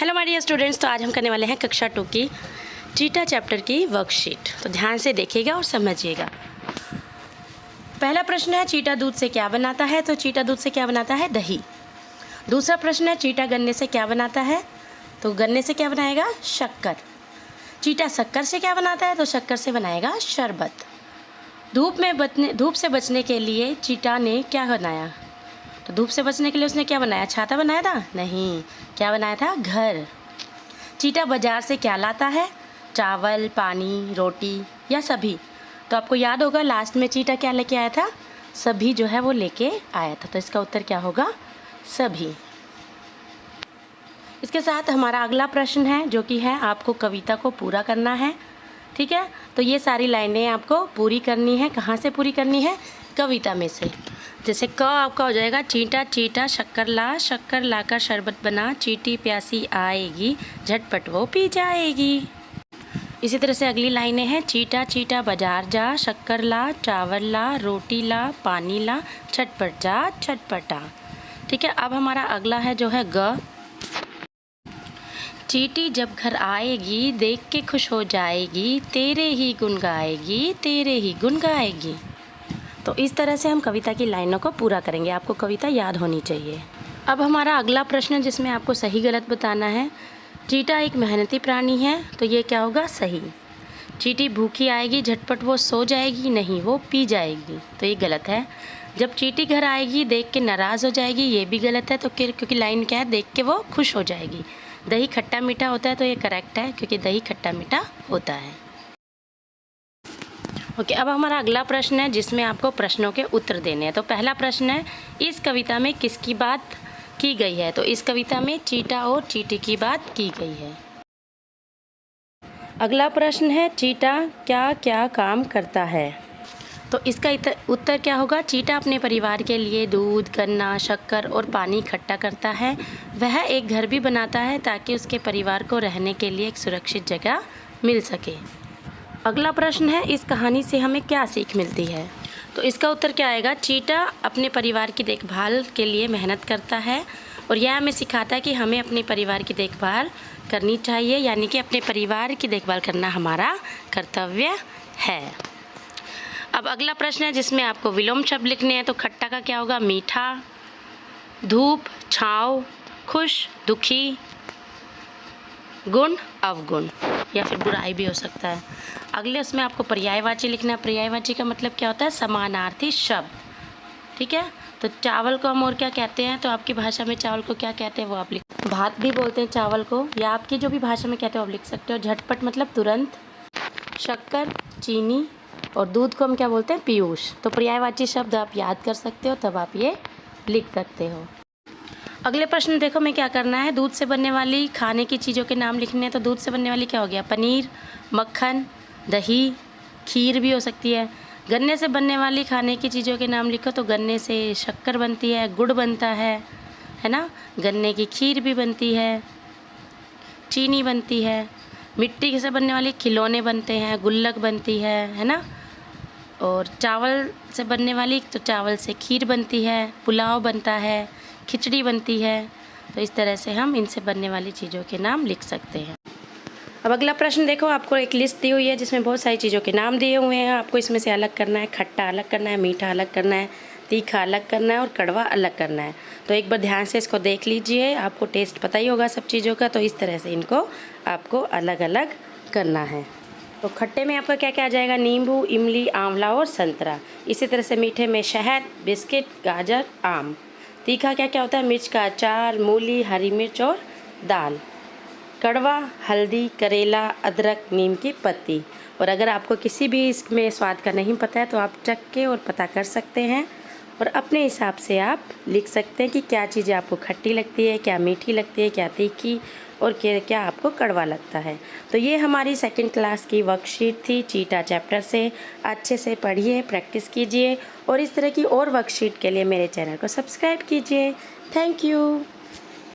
Hello my dear students, तो आज हम करने वाले हैं कक्षा 2 की चीटा चैप्टर की वर्कशीट। तो ध्यान से देखिएगा और समझिएगा। पहला प्रश्न है चीटा दूध से क्या बनाता है। तो चीटा दूध से क्या बनाता है? दही। दूसरा प्रश्न है चीटा गन्ने से क्या बनाता है। तो गन्ने से क्या बनाएगा? शक्कर। चीटा शक्कर से क्या बनाता है? तो शक्कर से बनाएगा शरबत। धूप से बचने के लिए चीटा ने क्या बनाया? तो धूप से बचने के लिए उसने क्या बनाया? छाता बनाया था? नहीं, क्या बनाया था? घर। चीटा बाजार से क्या लाता है? चावल, पानी, रोटी या सभी। तो आपको याद होगा लास्ट में चीटा क्या लेके आया था? सभी जो है वो लेके आया था। तो इसका उत्तर क्या होगा? सभी। इसके साथ हमारा अगला प्रश्न है जो कि है आपको कविता को पूरा करना है। ठीक है, तो ये सारी लाइनें आपको पूरी करनी है। कहाँ से पूरी करनी है? कविता में से। जैसे क आपका हो जाएगा चीटा चीटा शक्कर लाकर शरबत बना, चीटी प्यासी आएगी, झटपट वो पी जाएगी। इसी तरह से अगली लाइनें हैं चीटा चीटा बाजार जा, शक्कर ला, चावल ला, रोटी ला, पानी ला, झटपट जा झटपटा। ठीक है, अब हमारा अगला है जो है ग। चीटी जब घर आएगी, देख के खुश हो जाएगी, तेरे ही गुण गाएगी, तेरे ही गुण गाएगी। तो इस तरह से हम कविता की लाइनों को पूरा करेंगे। आपको कविता याद होनी चाहिए। अब हमारा अगला प्रश्न जिसमें आपको सही गलत बताना है। चीटा एक मेहनती प्राणी है, तो ये क्या होगा? सही। चीटी भूखी आएगी, झटपट वो सो जाएगी, नहीं वो पी जाएगी, तो ये गलत है। जब चीटी घर आएगी, देख के नाराज़ हो जाएगी, ये भी गलत है। तो क्योंकि लाइन क्या है? देख के वो खुश हो जाएगी। दही खट्टा मीठा होता है, तो ये करेक्ट है क्योंकि दही खट्टा मीठा होता है। ओके, अब हमारा अगला प्रश्न है जिसमें आपको प्रश्नों के उत्तर देने हैं। तो पहला प्रश्न है इस कविता में किसकी बात की गई है? तो इस कविता में चीटा और चीटी की बात की गई है। अगला प्रश्न है चीटा क्या क्या काम करता है? तो इसका उत्तर क्या होगा? चीटा अपने परिवार के लिए दूध, गन्ना, शक्कर और पानी इकट्ठा करता है। वह एक घर भी बनाता है ताकि उसके परिवार को रहने के लिए एक सुरक्षित जगह मिल सके। अगला प्रश्न है इस कहानी से हमें क्या सीख मिलती है? तो इसका उत्तर क्या आएगा? चीटा अपने परिवार की देखभाल के लिए मेहनत करता है और यह हमें सिखाता है कि हमें अपने परिवार की देखभाल करनी चाहिए, यानी कि अपने परिवार की देखभाल करना हमारा कर्तव्य है। अब अगला प्रश्न है जिसमें आपको विलोम शब्द लिखने हैं। तो खट्टा का क्या होगा? मीठा। धूप, छाँव, खुश, दुखी, गुण, अवगुण या फिर बुराई भी हो सकता है। अगले उसमें आपको पर्यायवाची लिखना है। पर्यायवाची का मतलब क्या होता है? समानार्थी शब्द। ठीक है, तो चावल को हम और क्या कहते हैं? तो आपकी भाषा में चावल को क्या कहते हैं वो आप लिख, भात भी बोलते हैं चावल को, या आपकी जो भी भाषा में कहते हो आप लिख सकते हो। झटपट मतलब तुरंत। शक्कर, चीनी और दूध को हम क्या बोलते हैं? पीयूष। तो पर्यायवाची शब्द आप याद कर सकते हो, तब आप ये लिख सकते हो। अगले प्रश्न देखो में क्या करना है। दूध से बनने वाली खाने की चीज़ों के नाम लिखने हैं। तो दूध से बनने वाली क्या हो गया? पनीर, मक्खन, दही, खीर भी हो सकती है। गन्ने से बनने वाली खाने की चीज़ों के नाम लिखो। तो गन्ने से शक्कर बनती है, गुड़ बनता है ना। गन्ने की खीर भी बनती है, चीनी बनती है। मिट्टी से बनने वाली खिलौने बनते हैं, गुल्लक बनती है ना। और चावल से बनने वाली, तो चावल से खीर बनती है, पुलाव बनता है, खिचड़ी बनती है। तो इस तरह से हम इनसे बनने वाली चीज़ों के नाम लिख सकते हैं। अब अगला प्रश्न देखो, आपको एक लिस्ट दी हुई है जिसमें बहुत सारी चीज़ों के नाम दिए हुए हैं। आपको इसमें से अलग करना है। खट्टा अलग करना है, मीठा अलग करना है, तीखा अलग करना है और कड़वा अलग करना है। तो एक बार ध्यान से इसको देख लीजिए, आपको टेस्ट पता ही होगा सब चीज़ों का। तो इस तरह से इनको आपको अलग अलग करना है। तो खट्टे में आपका क्या क्या आ जाएगा? नींबू, इमली, आंवला और संतरा। इसी तरह से मीठे में शहद, बिस्किट, गाजर, आम। तीखा क्या क्या होता है? मिर्च का अचार, मूली, हरी मिर्च और दाल। कड़वा हल्दी, करेला, अदरक, नीम की पत्ती। और अगर आपको किसी भी इसमें स्वाद का नहीं पता है तो आप चख के और पता कर सकते हैं और अपने हिसाब से आप लिख सकते हैं कि क्या चीज़ें आपको खट्टी लगती है, क्या मीठी लगती है, क्या तीखी और क्या आपको कड़वा लगता है। तो ये हमारी सेकंड क्लास की वर्कशीट थी चीटा चैप्टर से। अच्छे से पढ़िए, प्रैक्टिस कीजिए और इस तरह की और वर्कशीट के लिए मेरे चैनल को सब्सक्राइब कीजिए। Thank you.